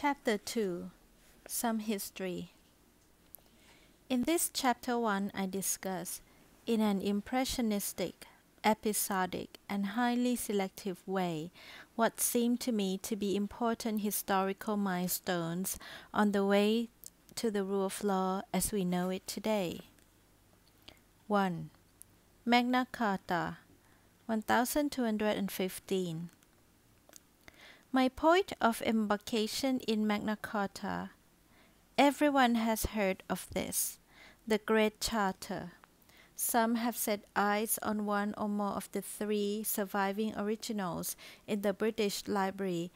Chapter 2 Some History. In this Chapter 1 I discuss, in an impressionistic, episodic, and highly selective way, what seem to me to be important historical milestones on the way to the rule of law as we know it today. 1. Magna Carta, 1215. My point of embarkation in Magna Carta. Everyone has heard of this, the Great Charter. Some have set eyes on one or more of the three surviving originals in the British Library,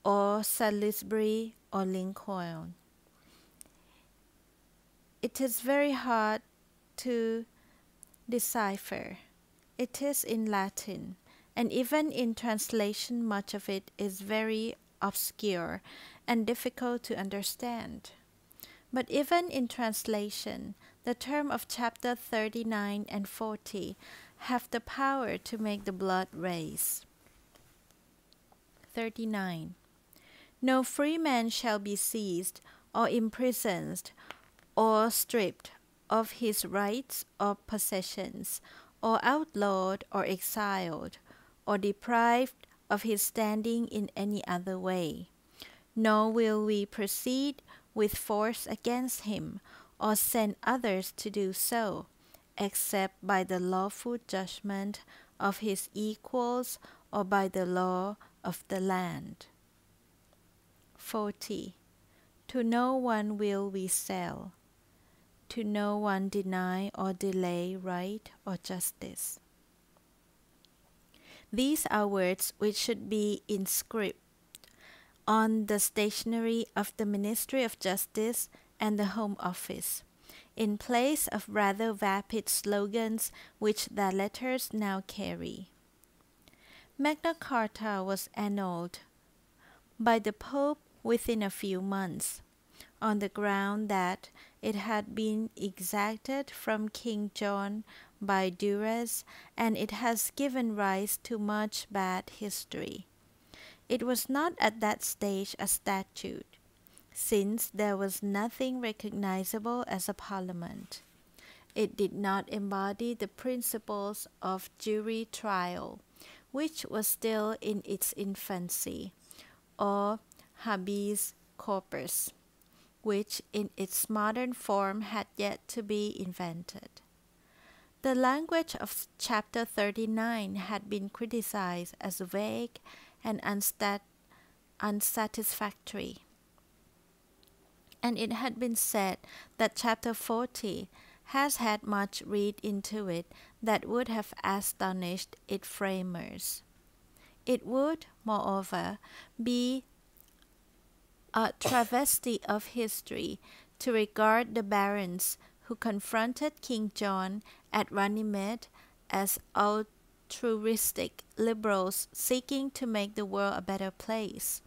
or Salisbury or Lincoln. It is very hard to decipher. It is in Latin, and even in translation much of it is very obscure and difficult to understand. But even in translation, the term of chapter 39 and 40 have the power to make the blood race. 39. No free man shall be seized or imprisoned or stripped of his rights or possessions, or outlawed or exiled, or deprived of his standing in any other way. Nor will we proceed with force against him, or send others to do so, except by the lawful judgment of his equals or by the law of the land. 40. To no one will we sell, to no one deny or delay right or justice. These are words which should be inscribed on the stationery of the Ministry of Justice and the Home Office, in place of rather vapid slogans which their letters now carry. Magna Carta was annulled by the Pope within a few months, on the ground that it had been exacted from King John by duress, and it has given rise to much bad history. It was not at that stage a statute, since there was nothing recognizable as a parliament. It did not embody the principles of jury trial, which was still in its infancy, or habeas corpus, which in its modern form had yet to be invented. The language of chapter 39 had been criticized as vague and unsatisfactory, and it had been said that chapter 40 has had much read into it that would have astonished its framers. It would, moreover, be a travesty of history to regard the barons who confronted King John at Runnymede as altruistic liberals seeking to make the world a better place.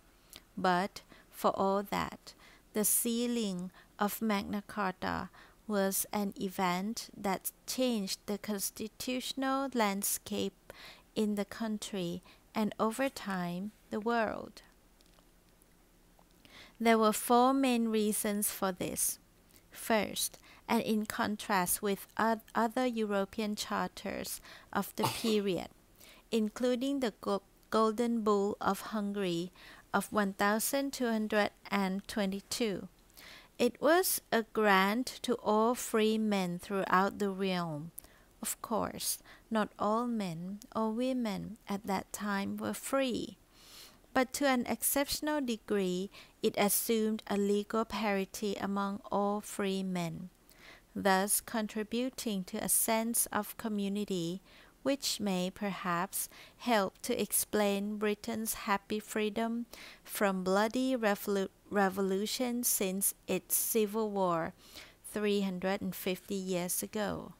But, for all that, the sealing of Magna Carta was an event that changed the constitutional landscape in the country and over time the world. There were four main reasons for this. First, and in contrast with other European charters of the period, including the Golden Bull of Hungary of 1222, it was a grant to all free men throughout the realm. Of course, not all men or women at that time were free, but to an exceptional degree it assumed a legal parity among all free men, thus contributing to a sense of community which may perhaps help to explain Britain's happy freedom from bloody revolution since its civil war 350 years ago.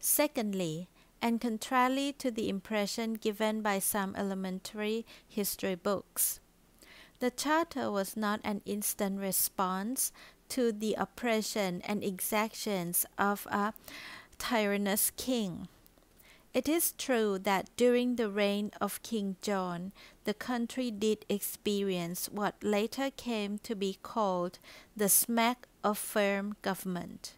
Secondly, and contrary to the impression given by some elementary history books, the Charter was not an instant response to the oppression and exactions of a tyrannous king. It is true that during the reign of King John, the country did experience what later came to be called the smack of firm government.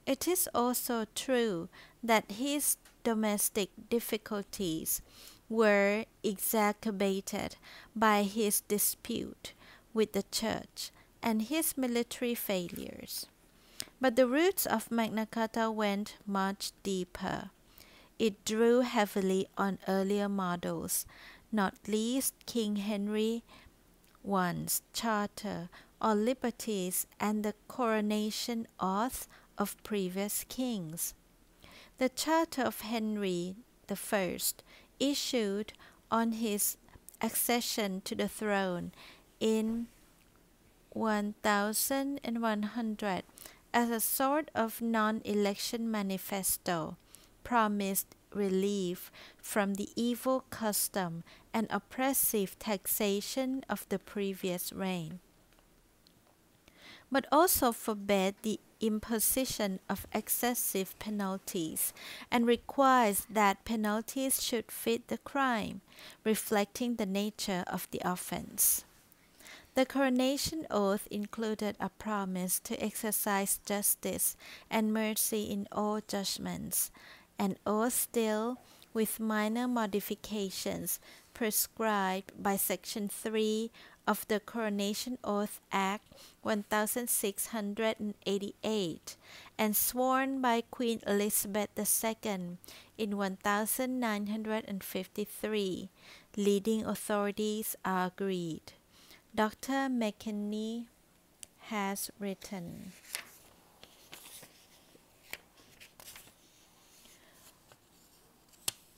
It is also true that his domestic difficulties were exacerbated by his dispute with the Church and his military failures. But the roots of Magna Carta went much deeper. It drew heavily on earlier models, not least King Henry I's charter or liberties and the coronation oaths of previous kings. The charter of Henry I, issued on his accession to the throne in 1100 as a sort of non-election manifesto, promised relief from the evil custom and oppressive taxation of the previous reign, but also forbade the imposition of excessive penalties and requires that penalties should fit the crime, reflecting the nature of the offense. The coronation oath included a promise to exercise justice and mercy in all judgments, an oath still with minor modifications prescribed by Section 3 of the Coronation Oath Act 1688 and sworn by Queen Elizabeth II in 1953. Leading authorities agreed. Dr. Magna has written,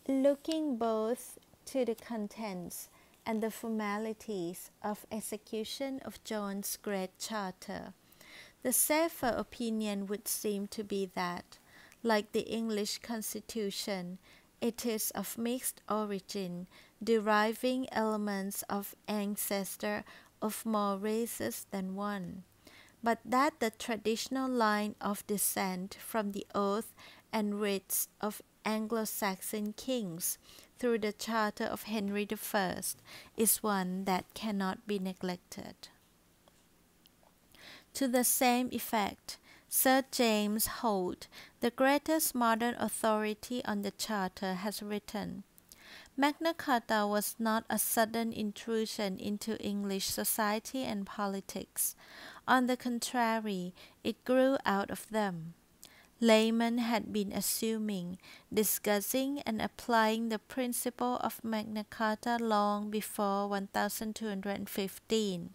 looking both to the contents and the formalities of execution of John's Great Charter, the safer opinion would seem to be that, like the English Constitution, it is of mixed origin, deriving elements of ancestors of more races than one, but that the traditional line of descent from the oath and writs of Anglo-Saxon kings through the charter of Henry I is one that cannot be neglected. To the same effect, Sir James Holt, the greatest modern authority on the charter, has written, Magna Carta was not a sudden intrusion into English society and politics. On the contrary, it grew out of them. Laymen had been assuming, discussing, and applying the principle of Magna Carta long before 1215.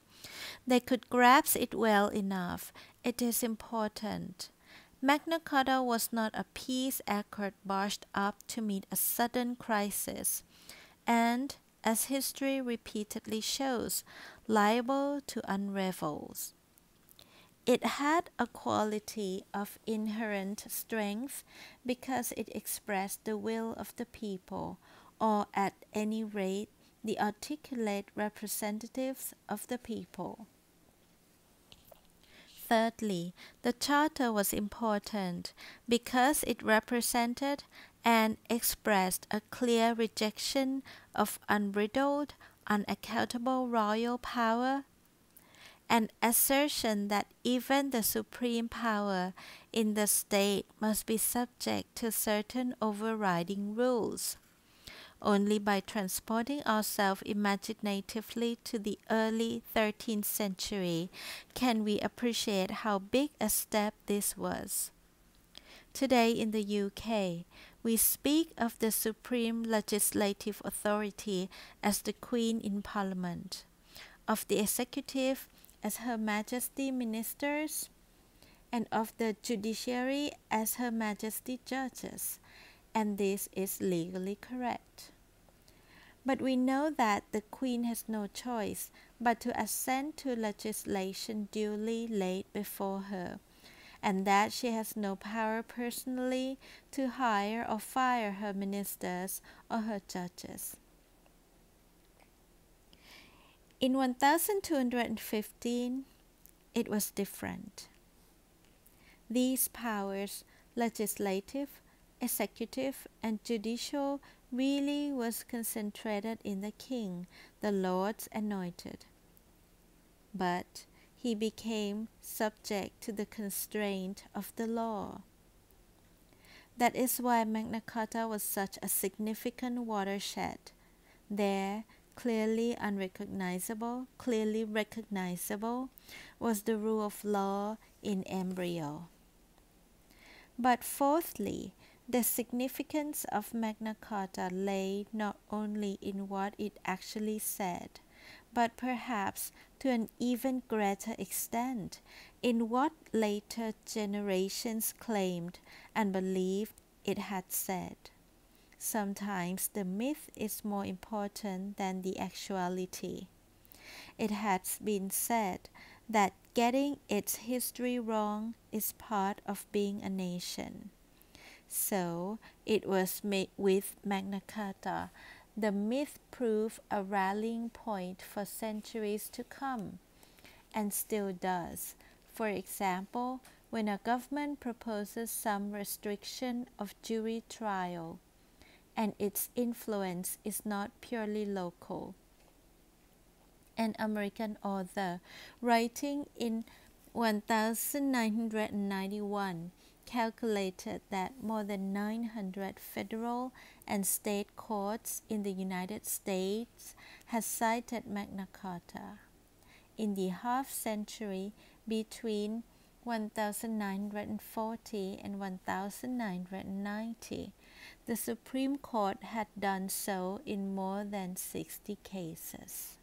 They could grasp it well enough. It is important. Magna Carta was not a peace accord barged up to meet a sudden crisis, and, as history repeatedly shows, liable to unravel. It had a quality of inherent strength because it expressed the will of the people, or at any rate the articulate representatives of the people. Thirdly, the charter was important because it represented and expressed a clear rejection of unbridled, unaccountable royal power, an assertion that even the supreme power in the state must be subject to certain overriding rules. Only by transporting ourselves imaginatively to the early 13th century can we appreciate how big a step this was. Today in the UK, we speak of the supreme legislative authority as the Queen in Parliament, of the executive as Her Majesty ministers, and of the judiciary as Her Majesty judges, and this is legally correct. But we know that the Queen has no choice but to assent to legislation duly laid before her, and that she has no power personally to hire or fire her ministers or her judges. In 1215, it was different. These powers, legislative, executive and judicial really was concentrated in the king, the Lord's anointed. But he became subject to the constraint of the law. That is why Magna Carta was such a significant watershed. There, clearly recognizable, was the rule of law in embryo. But fourthly, the significance of Magna Carta lay not only in what it actually said, but perhaps to an even greater extent in what later generations claimed and believed it had said. Sometimes the myth is more important than the actuality. It has been said that getting its history wrong is part of being a nation. So it was with Magna Carta. The myth proved a rallying point for centuries to come, and still does. For example, when a government proposes some restriction of jury trial, and its influence is not purely local. An American author writing in 1991 calculated that more than 900 federal and state courts in the United States had cited Magna Carta. In the half-century between 1940 and 1990, the Supreme Court had done so in more than 60 cases.